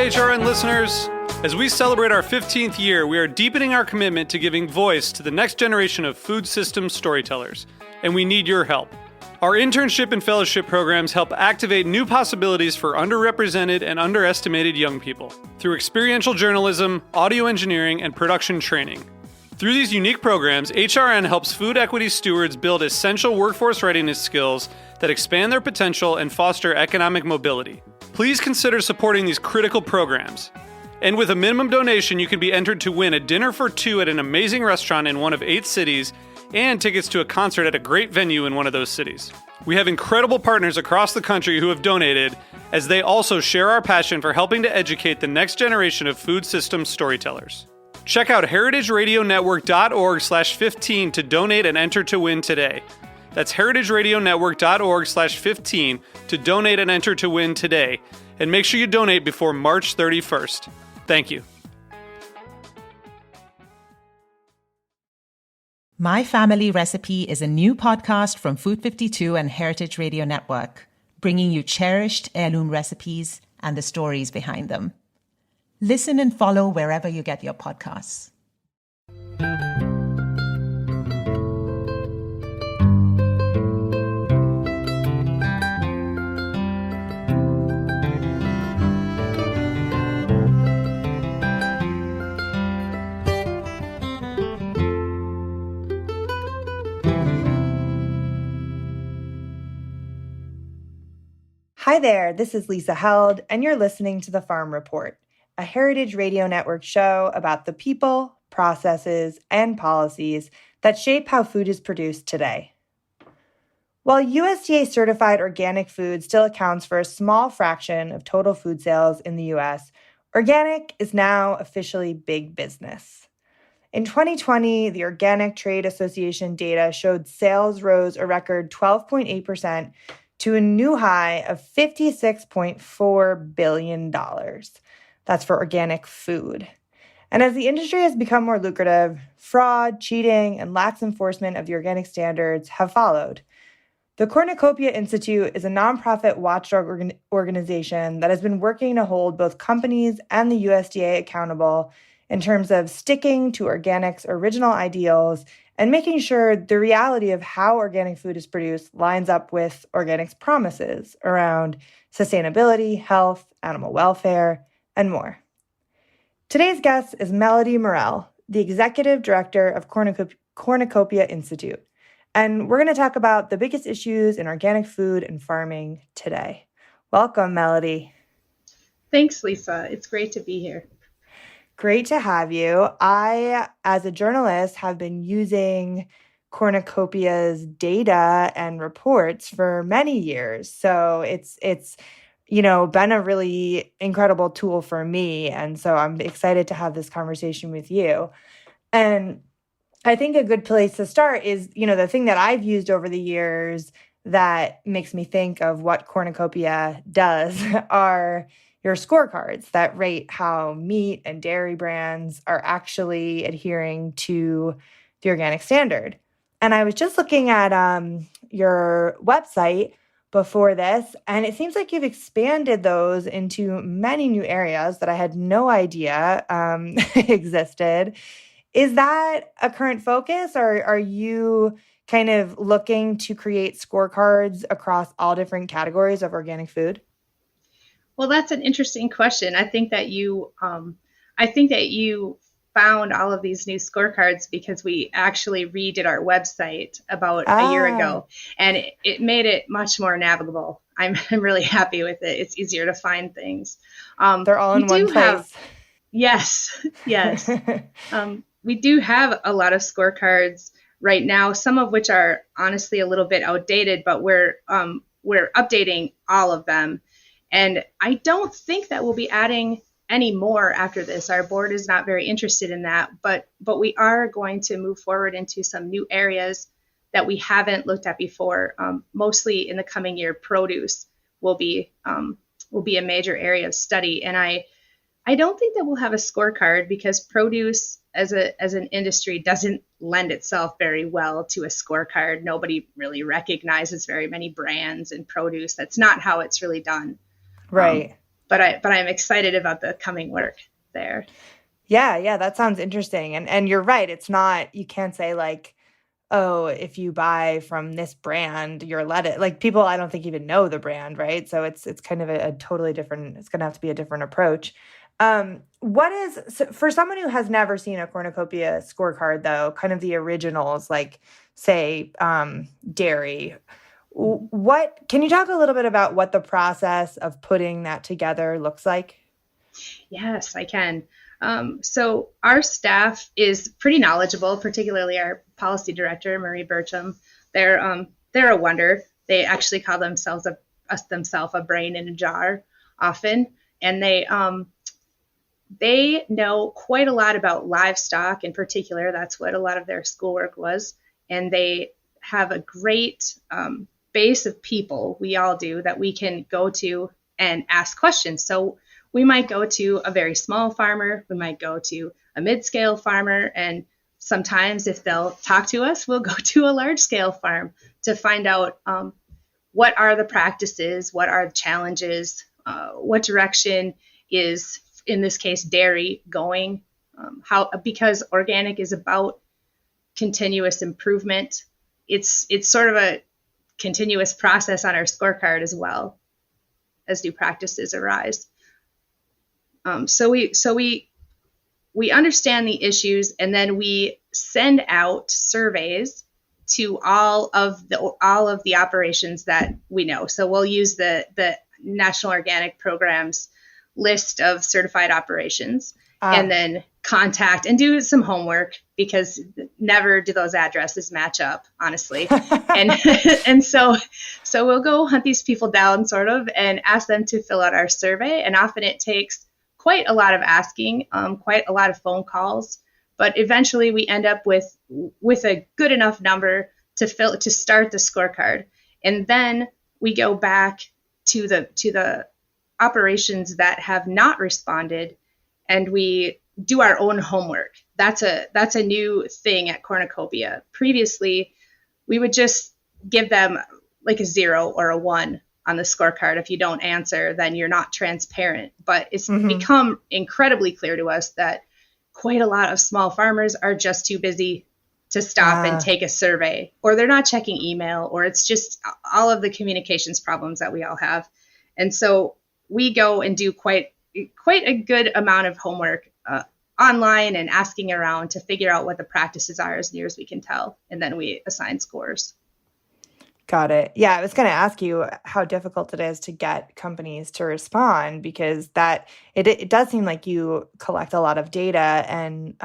HRN listeners. As we celebrate our 15th year, we are deepening our commitment to giving voice to the next generation of food systems storytellers, and we need your help. Our internship and fellowship programs help activate new possibilities for underrepresented and underestimated young people through experiential journalism, audio engineering, and production training. Through these unique programs, HRN helps food equity stewards build essential workforce readiness skills that expand their potential and foster economic mobility. Please consider supporting these critical programs. And with a minimum donation, you can be entered to win a dinner for two at an amazing restaurant in one of 8 cities and tickets to a concert at a great venue in one of those cities. We have incredible partners across the country who have donated, as they also share our passion for helping to educate the next generation of food systems storytellers. Check out heritageradionetwork.org/15 to donate and enter to win today. That's heritageradionetwork.org/15 to donate and enter to win today. And make sure you donate before March 31st. Thank you. My Family Recipe is a new podcast from Food 52 and Heritage Radio Network, bringing you cherished heirloom recipes and the stories behind them. Listen and follow wherever you get your podcasts. Hi there, this is Lisa Held, and you're listening to The Farm Report, a Heritage Radio Network show about the people, processes, and policies that shape how food is produced today. While USDA-certified organic food still accounts for a small fraction of total food sales in the U.S., organic is now officially big business. In 2020, the Organic Trade Association data showed sales rose a record 12.8% to a new high of $56.4 billion. That's for organic food. And as the industry has become more lucrative, fraud, cheating, and lax enforcement of the organic standards have followed. The Cornucopia Institute is a nonprofit watchdog organization that has been working to hold both companies and the USDA accountable in terms of sticking to organic's original ideals and making sure the reality of how organic food is produced lines up with organic's promises around sustainability, health, animal welfare, and more. Today's guest is Melody Morrell, the executive director of Cornucopia Institute. And we're going to talk about the biggest issues in organic food and farming today. Welcome, Melody. Thanks, Lisa. It's great to be here. Great to have you. I, as a journalist, have been using Cornucopia's data and reports for many years. So it's been a really incredible tool for me. And so I'm excited to have this conversation with you. And I think a good place to start is, the thing that I've used over the years that makes me think of what Cornucopia does are your scorecards that rate how meat and dairy brands are actually adhering to the organic standard. And I was just looking at your website before this, and it seems like you've expanded those into many new areas that I had no idea existed. Is that a current focus, or are you kind of looking to create scorecards across all different categories of organic food? Well, that's an interesting question. I think that you found all of these new scorecards because we actually redid our website about a year ago, and it made it much more navigable. I'm really happy with it. It's easier to find things. They're all in one place. Yes. We do have a lot of scorecards right now, some of which are honestly a little bit outdated, but we're updating all of them. And I don't think that we'll be adding any more after this. Our board is not very interested in that, but we are going to move forward into some new areas that we haven't looked at before. Mostly in the coming year, produce will be a major area of study. And I don't think that we'll have a scorecard because produce as an industry doesn't lend itself very well to a scorecard. Nobody really recognizes very many brands in produce. That's not how it's really done. Right. but I'm excited about the coming work there. Yeah, that sounds interesting. And you're right. It's not, you can't say like, oh, if you buy from this brand, you're lettuce. Like people, I don't think even know the brand, right? So it's kind of a totally different. It's going to have to be a different approach. So for someone who has never seen a Cornucopia scorecard, though, kind of the originals, like say dairy. What can you talk a little bit about what the process of putting that together looks like? Yes, I can. So our staff is pretty knowledgeable, particularly our policy director, Marie Burcham. They're a wonder. They actually call themselves a brain in a jar often, and they know quite a lot about livestock in particular. That's what a lot of their schoolwork was, and they have a great base of people. We all do, that we can go to and ask questions. So we might go to a very small farmer, we might go to a mid-scale farmer, and sometimes if they'll talk to us, we'll go to a large-scale farm to find out what are the practices, what are the challenges, what direction is, in this case, dairy going, because organic is about continuous improvement. It's sort of a continuous process on our scorecard as well as new practices arise. So we understand the issues, and then we send out surveys to all of the operations that we know. So we'll use the National Organic Program's list of certified operations, and then contact and do some homework, because never do those addresses match up, honestly. and so we'll go hunt these people down sort of and ask them to fill out our survey. And often it takes quite a lot of asking, quite a lot of phone calls, but eventually we end up with a good enough number to start the scorecard. And then we go back to the operations that have not responded, and we do our own homework. That's a new thing at Cornucopia. Previously, we would just give them like a 0 or a 1 on the scorecard. If you don't answer, then you're not transparent. But it's become incredibly clear to us that quite a lot of small farmers are just too busy to stop and take a survey, or they're not checking email, or it's just all of the communications problems that we all have. And so we go and do quite a good amount of homework online and asking around to figure out what the practices are as near as we can tell. And then we assign scores. Got it. Yeah, I was going to ask you how difficult it is to get companies to respond, because it does seem like you collect a lot of data, and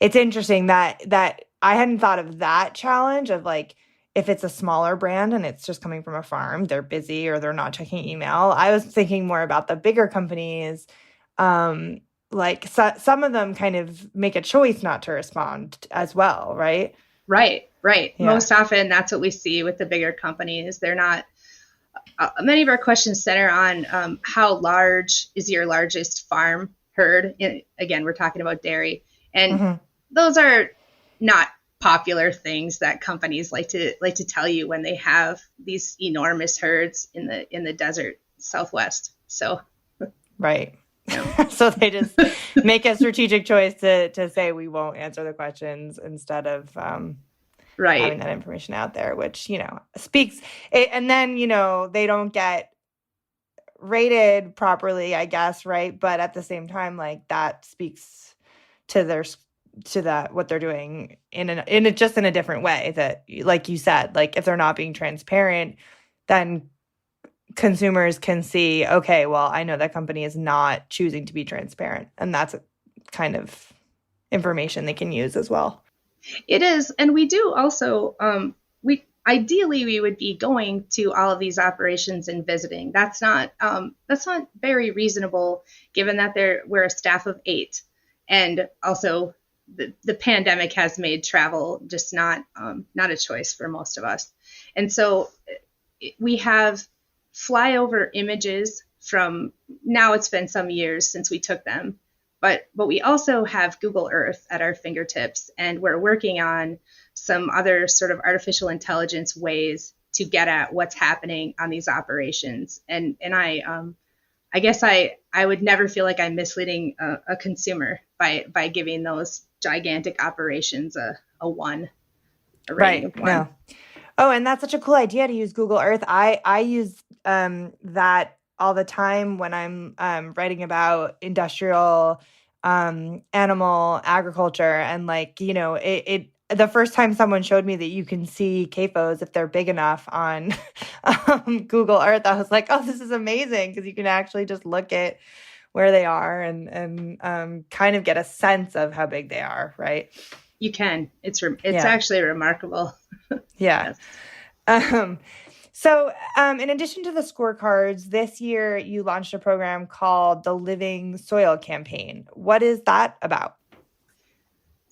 it's interesting that I hadn't thought of that challenge of like, if it's a smaller brand and it's just coming from a farm, they're busy or they're not checking email. I was thinking more about the bigger companies. Like some of them kind of make a choice not to respond as well, right? Right. Yeah. Most often that's what we see with the bigger companies. They're not, many of our questions center on how large is your largest farm herd. Again, we're talking about dairy, and those are not popular things that companies like to tell you when they have these enormous herds in the desert Southwest. So, right. So they just make a strategic choice to say we won't answer the questions instead of having that information out there, which, speaks. And then, they don't get rated properly, I guess, right? But at the same time, like that speaks to that what they're doing in a different way, that, like you said, like if they're not being transparent, then consumers can see, okay, well, I know that company is not choosing to be transparent, and that's a kind of information they can use as well. It is. And we do also, ideally we would be going to all of these operations and visiting. That's not very reasonable, given that we're a staff of 8, and also the pandemic has made travel just not a choice for most of us. And so we have flyover images from, now it's been some years since we took them, but we also have Google Earth at our fingertips, and we're working on some other sort of artificial intelligence ways to get at what's happening on these operations. And I I guess I would never feel like I'm misleading a consumer by giving those gigantic operations a one, a rating of one. No. Oh, and that's such a cool idea to use Google Earth. I use that all the time when I'm writing about industrial animal agriculture. And like, it the first time someone showed me that you can see CAFOs if they're big enough on Google Earth, I was like, oh, this is amazing, because you can actually just look at where they are and kind of get a sense of how big they are, right? You can. It's actually remarkable. Yeah. Yes. So in addition to the scorecards, this year you launched a program called the Living Soil Campaign. What is that about?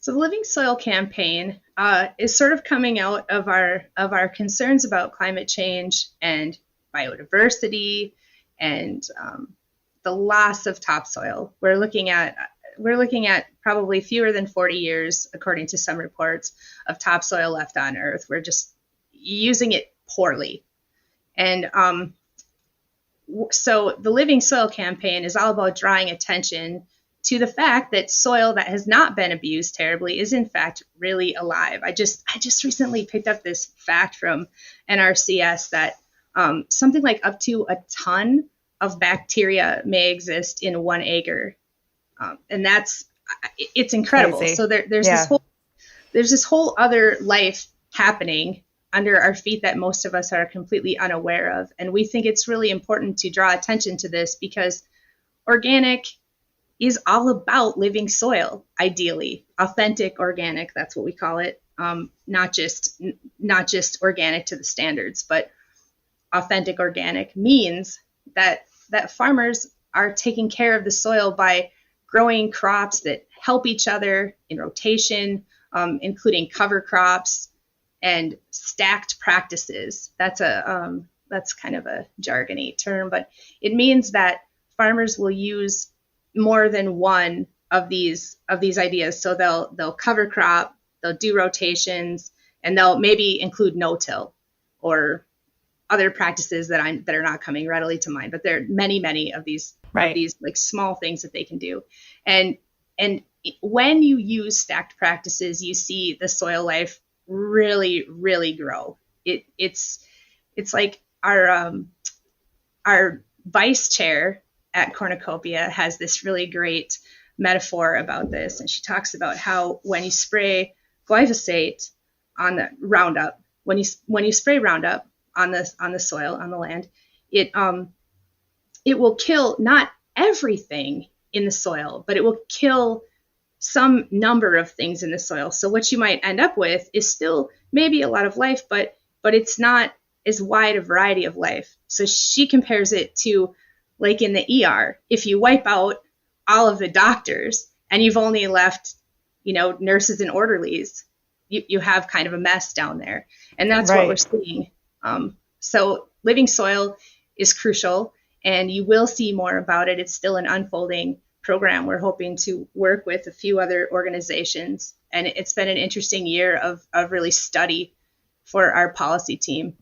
So the Living Soil Campaign is sort of coming out of our concerns about climate change and biodiversity and the loss of topsoil. We're looking at probably fewer than 40 years, according to some reports, of topsoil left on Earth. We're just using it poorly. And so the Living Soil Campaign is all about drawing attention to the fact that soil that has not been abused terribly is in fact really alive. I just recently picked up this fact from NRCS that something like up to a ton of bacteria may exist in 1 acre. And it's incredible. Crazy. So there's this whole other life happening under our feet that most of us are completely unaware of. And we think it's really important to draw attention to this because organic is all about living soil, ideally. Authentic organic, that's what we call it. Not just organic to the standards, but authentic organic means that farmers are taking care of the soil by growing crops that help each other in rotation, including cover crops and stacked practices. That's kind of a jargony term, but it means that farmers will use more than one of these ideas. So they'll cover crop, they'll do rotations, and they'll maybe include no-till or other practices that are not coming readily to mind. But there are many of these like small things that they can do. And when you use stacked practices, you see the soil life really, really grow. It's like our vice chair at Cornucopia has this really great metaphor about this. And she talks about how when you spray glyphosate on the Roundup, when you spray Roundup on the soil, on the land, it will kill not everything in the soil, but it will kill some number of things in the soil. So what you might end up with is still maybe a lot of life, but it's not as wide a variety of life. So she compares it to like in the ER, if you wipe out all of the doctors and you've only left, nurses and orderlies, you have kind of a mess down there. And that's what we're seeing. So living soil is crucial, and you will see more about it. It's still an unfolding program. We're hoping to work with a few other organizations, and it's been an interesting year of really study for our policy team.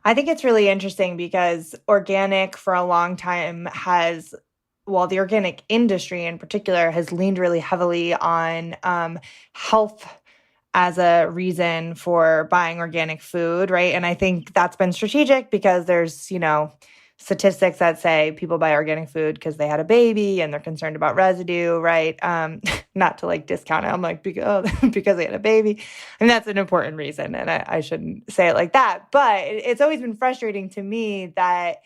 I think it's really interesting because organic for a long time the organic industry in particular has leaned really heavily on health as a reason for buying organic food, right? And I think that's been strategic because there's, statistics that say people buy organic food because they had a baby and they're concerned about residue, right? Not to like discount it. I'm like, because they had a baby. And that's an important reason. And I shouldn't say it like that. But it's always been frustrating to me that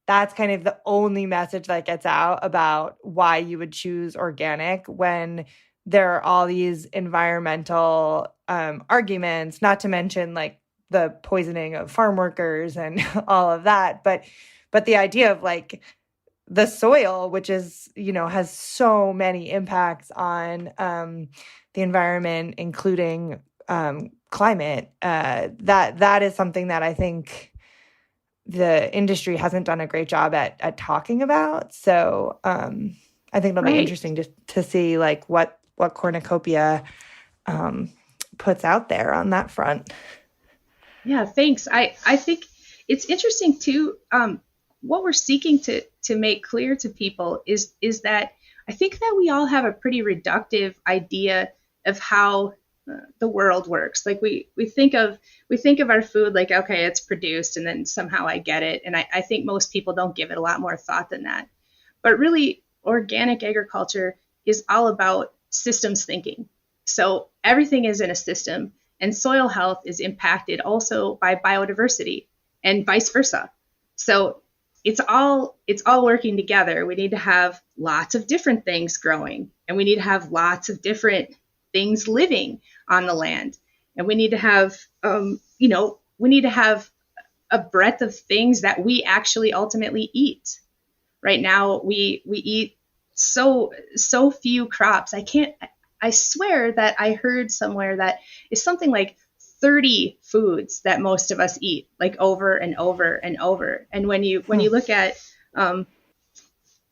that's kind of the only message that gets out about why you would choose organic when there are all these environmental arguments, not to mention like the poisoning of farm workers and all of that. But the idea of like the soil, which is, has so many impacts on the environment, including climate, that is something that I think the industry hasn't done a great job at talking about. So I think it'll be interesting to see like what Cornucopia puts out there on that front. Yeah, thanks. I think it's interesting too. what we're seeking to make clear to people is that I think that we all have a pretty reductive idea of how the world works. Like we think of our food like, okay, it's produced and then somehow I get it. And I think most people don't give it a lot more thought than that. But really, organic agriculture is all about systems thinking. So everything is in a system, and soil health is impacted also by biodiversity and vice versa. So it's all working together. We need to have lots of different things growing, and we need to have lots of different things living on the land. And we need to have, we need to have a breadth of things that we actually ultimately eat. Right now, we eat so few crops. I swear that I heard somewhere that it's something like 30 foods that most of us eat, like over and over and over. And when you look at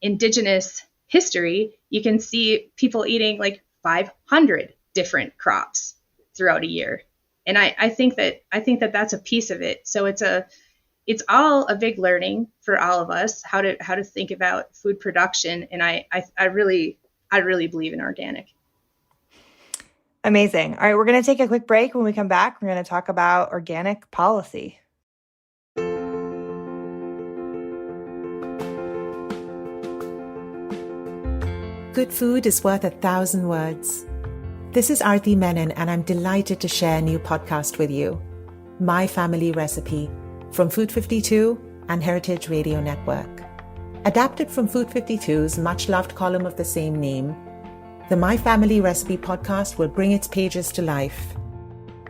indigenous history, you can see people eating like 500 different crops throughout a year. And I think that that's a piece of it. So it's all a big learning for all of us, how to think about food production. And I really believe in organic. Amazing. All right, we're going to take a quick break. When we come back, we're going to talk about organic policy. Good food is worth 1,000 words. This is Aarti Menon, and I'm delighted to share a new podcast with you, My Family Recipe, from Food 52 and Heritage Radio Network. Adapted from Food 52's much-loved column of the same name, the My Family Recipe podcast will bring its pages to life.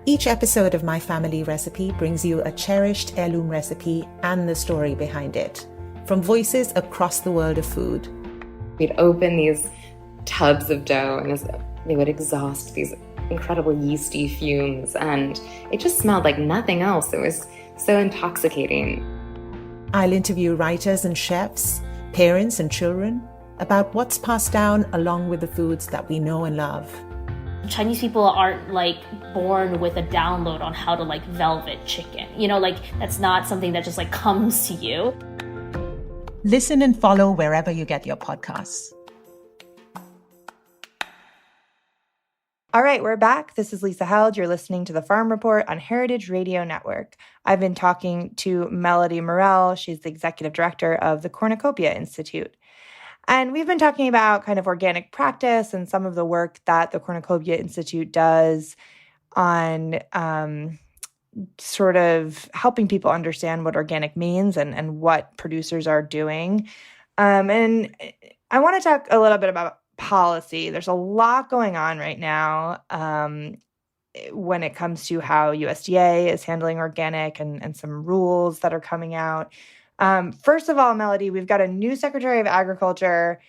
Each episode of My Family Recipe brings you a cherished heirloom recipe and the story behind it, from voices across the world of food. We'd open these tubs of dough and they would exhaust these incredible yeasty fumes, and it just smelled like nothing else. It was so intoxicating. I'll interview writers and chefs, parents and children, about what's passed down along with the foods that we know and love. Chinese people aren't like born with a download on how to like velvet chicken. That's not something that just like comes to you. Listen and follow wherever you get your podcasts. All right, we're back. This is Lisa Held. You're listening to The Farm Report on Heritage Radio Network. I've been talking to Melody Morrell. She's the executive director of the Cornucopia Institute. And we've been talking about kind of organic practice and some of the work that the Cornucopia Institute does on sort of helping people understand what organic means and what producers are doing. And I want to talk a little bit about policy. There's a lot going on right now when it comes to how USDA is handling organic and some rules that are coming out. First of all, Melody, we've got a new Secretary of Agriculture.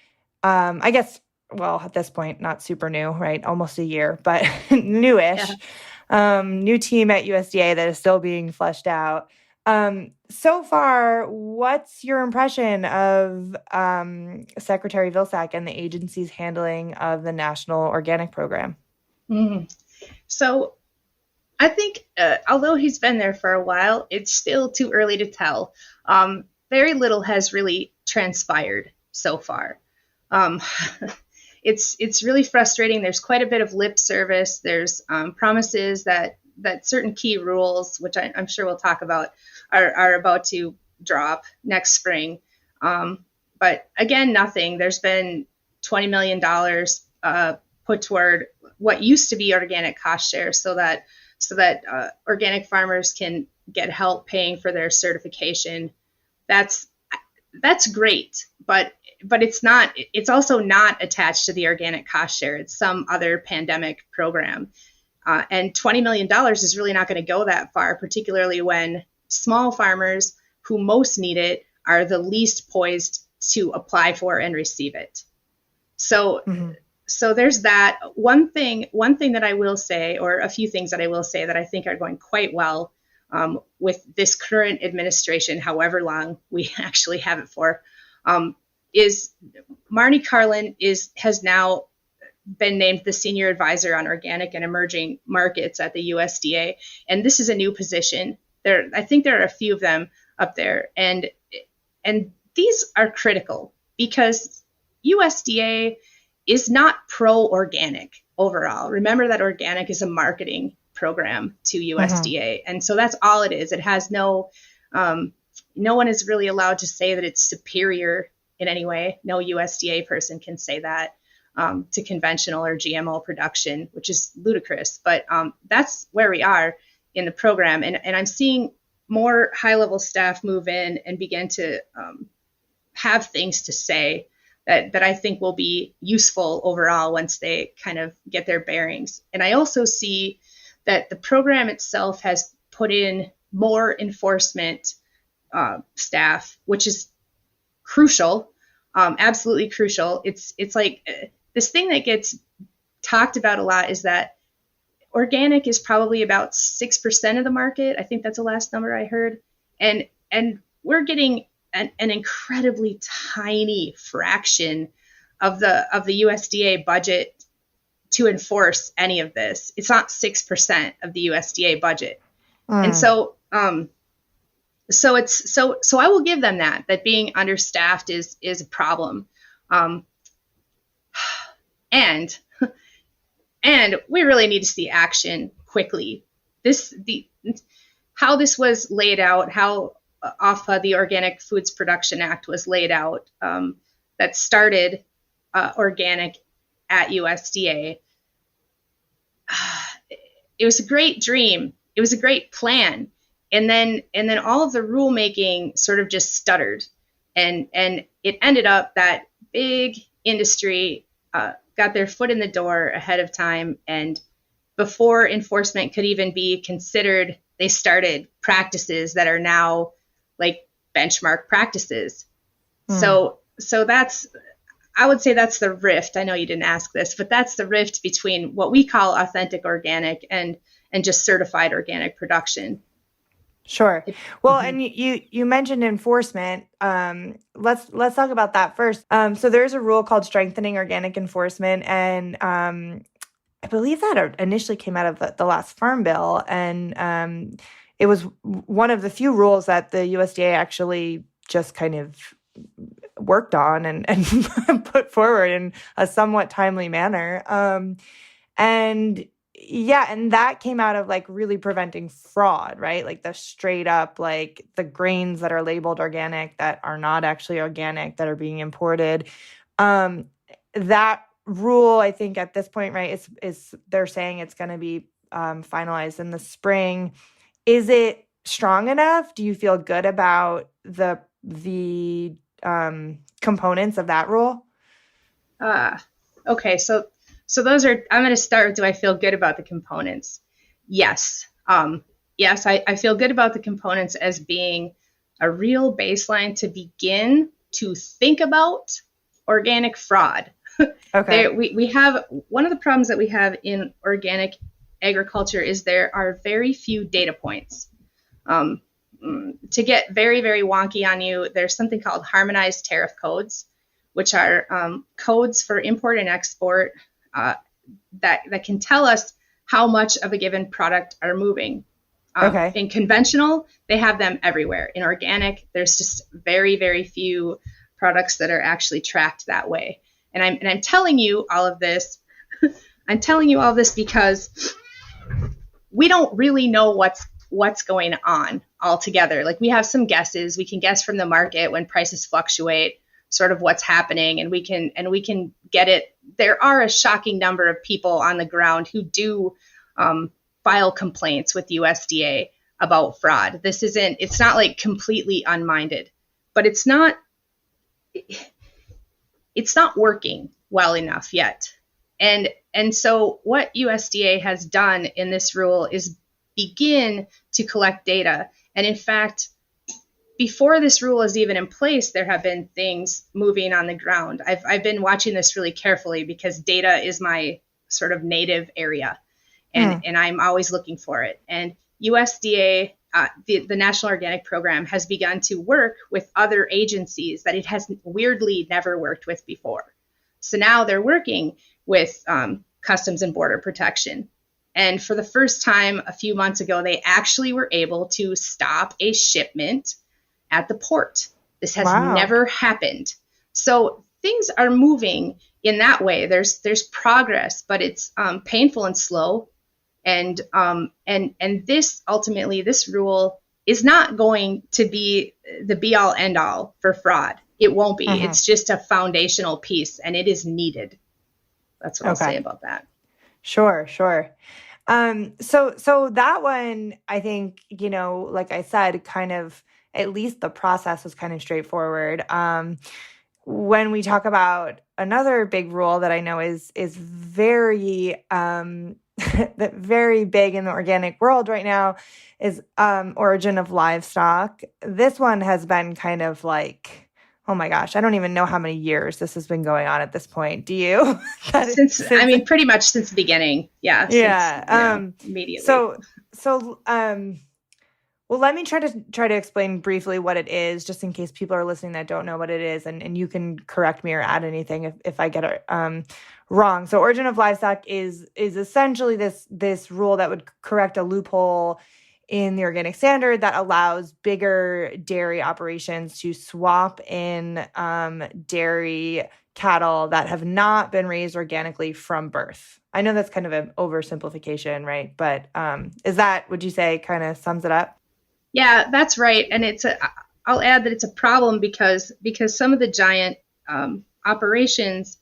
I guess, well, at this point, not super new, right? Almost a year, but newish. Yeah. New team at USDA that is still being fleshed out. So far, what's your impression of Secretary Vilsack and the agency's handling of the National Organic Program? Mm-hmm. So I think, although he's been there for a while, it's still too early to tell. Very little has really transpired so far. It's really frustrating. There's quite a bit of lip service. There's promises that certain key rules, which I'm sure we'll talk about, are about to drop next spring. But again, nothing. There's been $20 million put toward what used to be organic cost share so that organic farmers can get help paying for their certification. That's great, but it's also not attached to the organic cost share. It's some other pandemic program. And $20 million is really not going to go that far, particularly when small farmers who most need it are the least poised to apply for and receive it. So, So there's that. One thing that I will say, or a few things that I will say that I think are going quite well with this current administration, however long we actually have it for, is Marnie Carlin has now been named the senior advisor on organic and emerging markets at the USDA. And this is a new position. I think there are a few of them up there. And and these are critical because USDA is not pro-organic overall. Remember that organic is a marketing program to USDA. And so that's all it is. It has no one is really allowed to say that it's superior in any way. No USDA person can say that to conventional or GMO production, which is ludicrous. But that's where we are in the program. And I'm seeing more high-level staff move in and begin to have things to say that I think will be useful overall once they kind of get their bearings. And I also see that the program itself has put in more enforcement staff, which is crucial, absolutely crucial. It's like this thing that gets talked about a lot is that organic is probably about 6% of the market. I think that's the last number I heard. And we're getting an incredibly tiny fraction of the USDA budget to enforce any of this. It's not 6% of the USDA budget. And so I will give them that being understaffed is a problem. And we really need to see action quickly. How this was laid out, how OFPA, the Organic Foods Production Act, was laid out, that started organic at USDA. It was a great dream. It was a great plan. And then all of the rulemaking sort of just stuttered. And it ended up that big industry got their foot in the door ahead of time. And before enforcement could even be considered, they started practices that are now like benchmark practices. So that's, I would say that's the rift. I know you didn't ask this, but that's the rift between what we call authentic organic and just certified organic production. Sure. Well, and you mentioned enforcement. Let's talk about that first. So there's a rule called strengthening organic enforcement, and I believe that initially came out of the last Farm Bill, and it was one of the few rules that the USDA actually just kind of worked on and put forward in a somewhat timely manner. And that came out of like really preventing fraud, right? Like the straight up, like the grains that are labeled organic that are not actually organic that are being imported. That rule, I think at this point, right, is they're saying it's going to be finalized in the spring. Is it strong enough? Do you feel good about the components of that rule? Okay, so those are, I'm going to start with, do I feel good about the components? Yes. Yes, I feel good about the components as being a real baseline to begin to think about organic fraud. Okay. We have, one of the problems that we have in organic agriculture is there are very few data points. To get very, very wonky on you, there's something called harmonized tariff codes, which are codes for import and export that can tell us how much of a given product are moving. Okay. In conventional, they have them everywhere. In organic, there's just very, very few products that are actually tracked that way. And I'm telling you all of this. I'm telling you all this because we don't really know what's going on altogether. Like we have some guesses. We can guess from the market when prices fluctuate, sort of what's happening, and we can get it. There are a shocking number of people on the ground who do file complaints with USDA about fraud. It's not like completely unminded, but it's not working well enough yet. And so what USDA has done in this rule is begin to collect data. And in fact, before this rule is even in place, there have been things moving on the ground. I've been watching this really carefully because data is my sort of native area, and I'm always looking for it. And USDA, the National Organic Program, has begun to work with other agencies that it has weirdly never worked with before. So now they're working with Customs and Border Protection. And for the first time a few months ago, they actually were able to stop a shipment at the port. This has Wow. never happened. So things are moving in that way. There's progress, but it's painful and slow. And this ultimately, this rule is not going to be the be all end all for fraud. It won't be. It's just a foundational piece, and it is needed. That's what I'll say about that. Sure. So that one, I think, like I said, kind of, at least the process was kind of straightforward. When we talk about another big rule that I know is very very big in the organic world right now is origin of livestock. This one has been kind of like, oh my gosh, I don't even know how many years this has been going on at this point. Do you? Pretty much since the beginning. Yeah. Immediately. Well, let me try to explain briefly what it is, just in case people are listening that don't know what it is, and you can correct me or add anything if I get it wrong. So origin of livestock is essentially this rule that would correct a loophole in the organic standard that allows bigger dairy operations to swap in dairy cattle that have not been raised organically from birth. I know that's kind of an oversimplification, right? But would you say kind of sums it up? Yeah, that's right. And I'll add that it's a problem because some of the giant operations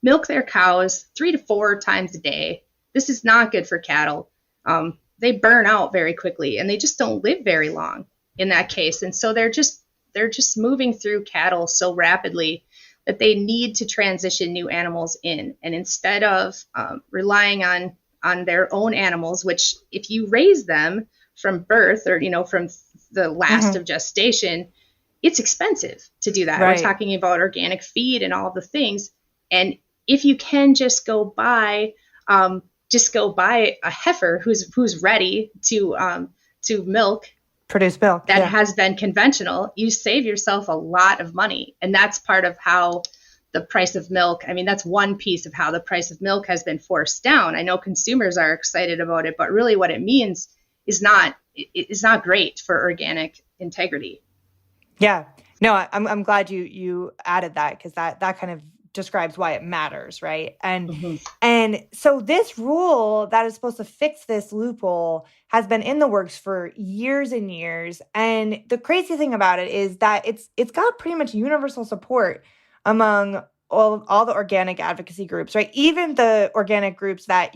milk their cows 3 to 4 times a day. This is not good for cattle. They burn out very quickly, and they just don't live very long in that case. And so they're just moving through cattle so rapidly that they need to transition new animals in. And instead of relying on their own animals, which if you raise them from birth or, from the last of gestation, it's expensive to do that. Right. We're talking about organic feed and all the things. And if you can just go buy a heifer who's ready to produce milk that has been conventional, you save yourself a lot of money. And that's part of how the price of milk, that's one piece of how the price of milk has been forced down. I know consumers are excited about it, but really what it means is not great for organic integrity. Yeah, no, I'm glad you added that, because that kind of describes why it matters, right? And so this rule that is supposed to fix this loophole has been in the works for years and years. And the crazy thing about it is that it's got pretty much universal support among all the organic advocacy groups, right? Even the organic groups that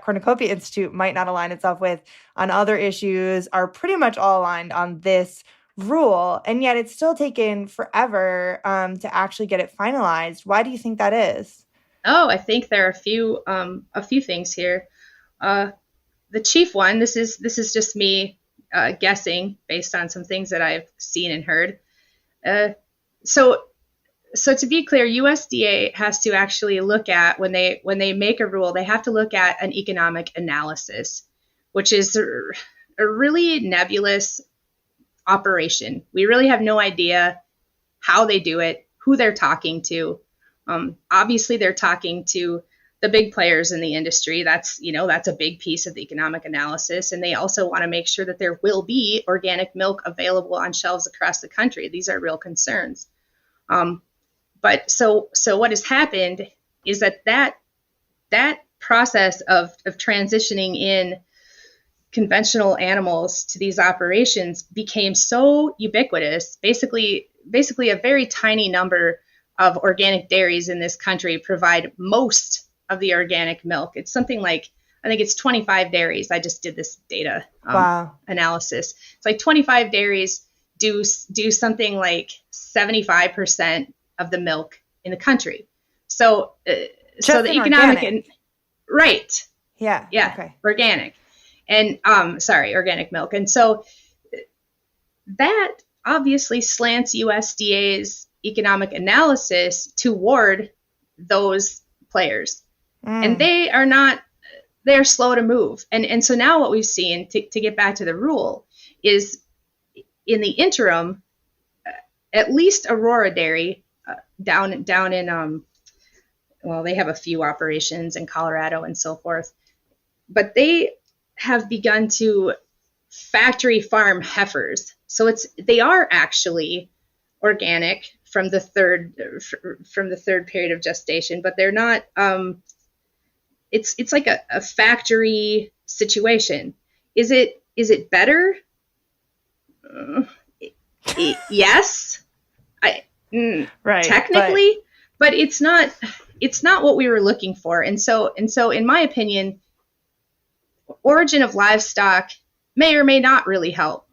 Cornucopia Institute might not align itself with on other issues are pretty much all aligned on this rule. And yet it's still taken forever to actually get it finalized. Why do you think that is? Oh, I think there are a few things here. The chief one, this is just me guessing based on some things that I've seen and heard. So to be clear, USDA has to actually look at, when they make a rule, they have to look at an economic analysis, which is a really nebulous operation. We really have no idea how they do it, who they're talking to. Obviously, they're talking to the big players in the industry. That's a big piece of the economic analysis. And they also want to make sure that there will be organic milk available on shelves across the country. These are real concerns. But so what has happened is that process of transitioning in conventional animals to these operations became so ubiquitous. Basically a very tiny number of organic dairies in this country provide most of the organic milk. It's something like, I think it's 25 dairies. I just did this data analysis. It's like 25 dairies do something like 75% of the milk in the country. So the economic right. Yeah. Okay. Organic. And organic milk. And so that obviously slants USDA's economic analysis toward those players. And they're slow to move. And so now what we've seen, to get back to the rule, is in the interim, at least Aurora Dairy down in they have a few operations in Colorado and so forth, but they have begun to factory farm heifers. So they are actually organic from the third period of gestation, but they're not. It's like a factory situation. Is it better? Yes, right, technically, but it's not what we were looking for. And so in my opinion, origin of livestock may or may not really help.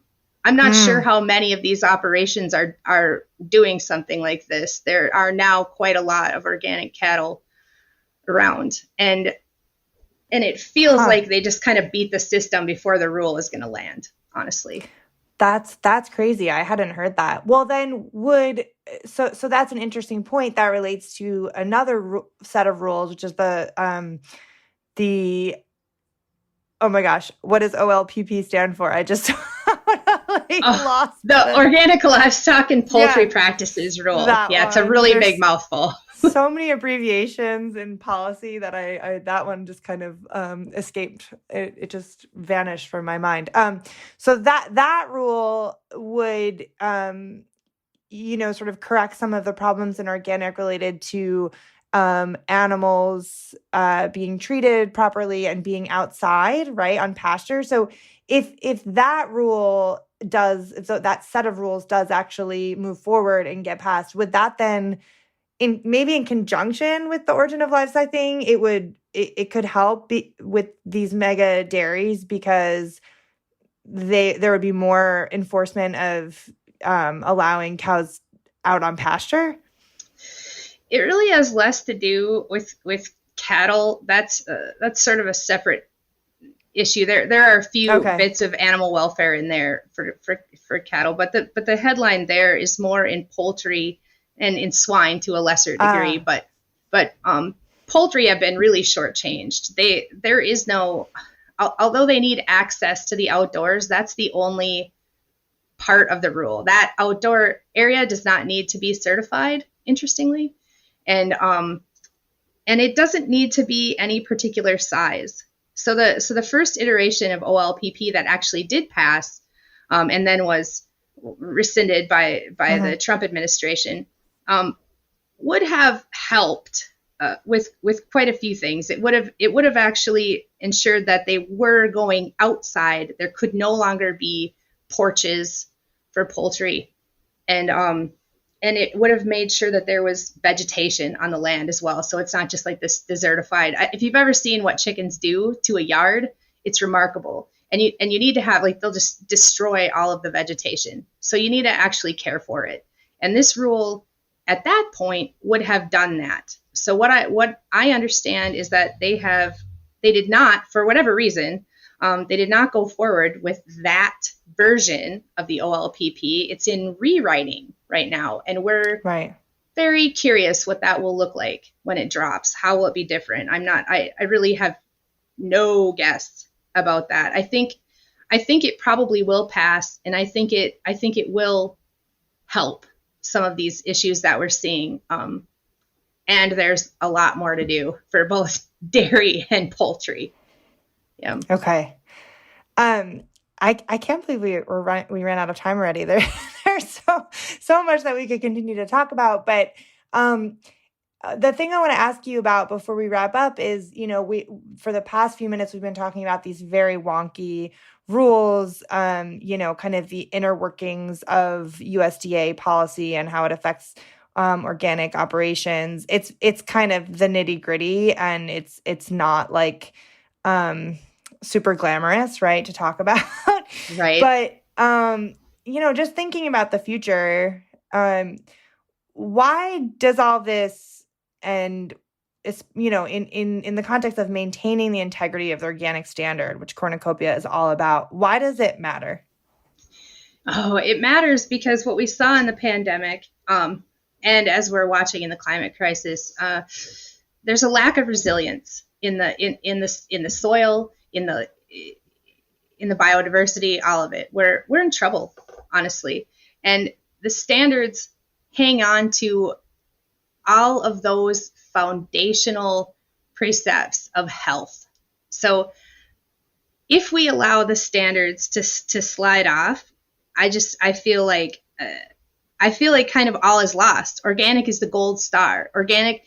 I'm not sure how many of these operations are doing something like this. There are now quite a lot of organic cattle around, and it feels like they just kind of beat the system before the rule is going to land, honestly. That's crazy. I hadn't heard that. Well, then so that's an interesting point that relates to another set of rules, which is the oh my gosh, what does OLPP stand for? I just lost the Organic Livestock and Poultry Practices Rule. It's a really big mouthful. So many abbreviations in policy that I that one just kind of escaped. It just vanished from my mind. So that rule would sort of correct some of the problems in organic related to animals being treated properly and being outside, right, on pasture. So if that rule that set of rules does actually move forward and get passed, would that then, maybe in conjunction with the origin of livestock thing, it could help with these mega dairies, because there would be more enforcement of allowing cows out on pasture? It really has less to do with cattle. That's sort of a separate issue. There are a few bits of animal welfare in there for cattle, but the headline there is more in poultry and in swine to a lesser degree. But poultry have been really shortchanged. There is no, although they need access to the outdoors, that's the only part of the rule. That outdoor area does not need to be certified, interestingly. And it doesn't need to be any particular size. So the first iteration of OLPP that actually did pass, and then was rescinded by the Trump administration, would have helped with quite a few things. It would have actually ensured that they were going outside. There could no longer be porches for poultry, and it would have made sure that there was vegetation on the land as well. So it's not just like this desertified. If you've ever seen what chickens do to a yard, it's remarkable. And you need to have, they'll just destroy all of the vegetation. So you need to actually care for it. And this rule at that point would have done that. So what I understand is that they did not, for whatever reason, they did not go forward with that version of the OLPP. It's in rewriting right now, and we're very curious what that will look like when it drops. How will it be different? I really have no guess about that. I think it probably will pass, and I think it will help some of these issues that we're seeing. And there's a lot more to do for both dairy and poultry. Yeah. Okay. I can't believe we ran out of time already. There's so much that we could continue to talk about, but the thing I want to ask you about before we wrap up is, for the past few minutes we've been talking about these very wonky rules, kind of the inner workings of USDA policy and how it affects organic operations. It's kind of the nitty-gritty, and it's not like super glamorous, right, to talk about. Right. But just thinking about the future, why does all this, and it's, in the context of maintaining the integrity of the organic standard, which Cornucopia is all about, why does it matter? Oh, it matters because what we saw in the pandemic, and as we're watching in the climate crisis, there's a lack of resilience in the soil, in the biodiversity, all of it. We're in trouble, honestly. And the standards hang on to all of those foundational precepts of health. So if we allow the standards to slide off, I feel like I feel like kind of all is lost. Organic is the gold star. Organic,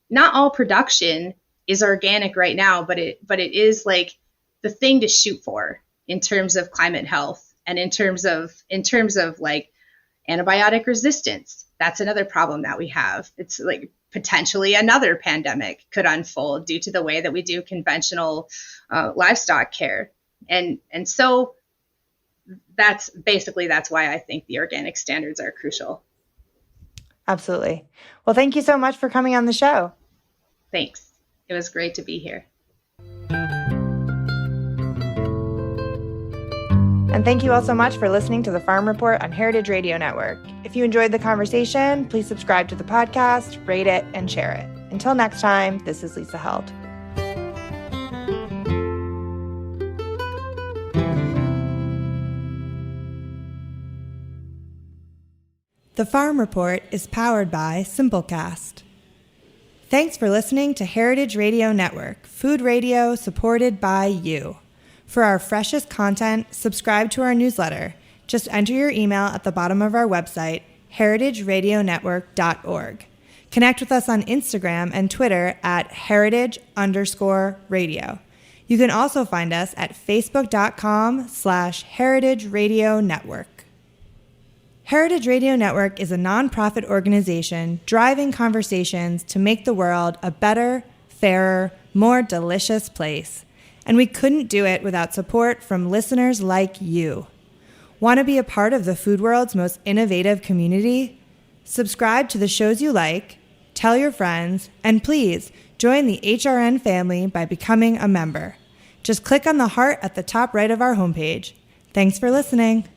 not all production is organic right now, but it is like the thing to shoot for in terms of climate health and in terms of like antibiotic resistance. That's another problem that we have. It's like potentially another pandemic could unfold due to the way that we do conventional livestock care. And so that's why I think the organic standards are crucial. Absolutely. Well, thank you so much for coming on the show. Thanks. It was great to be here. And thank you all so much for listening to the Farm Report on Heritage Radio Network. If you enjoyed the conversation, please subscribe to the podcast, rate it, and share it. Until next time, this is Lisa Held. The Farm Report is powered by Simplecast. Thanks for listening to Heritage Radio Network, food radio supported by you. For our freshest content, subscribe to our newsletter. Just enter your email at the bottom of our website, heritageradionetwork.org. Connect with us on Instagram and Twitter at heritage_radio. You can also find us at facebook.com/Heritage Radio Network. Heritage Radio Network is a nonprofit organization driving conversations to make the world a better, fairer, more delicious place. And we couldn't do it without support from listeners like you. Want to be a part of the food world's most innovative community? Subscribe to the shows you like, tell your friends, and please join the HRN family by becoming a member. Just click on the heart at the top right of our homepage. Thanks for listening.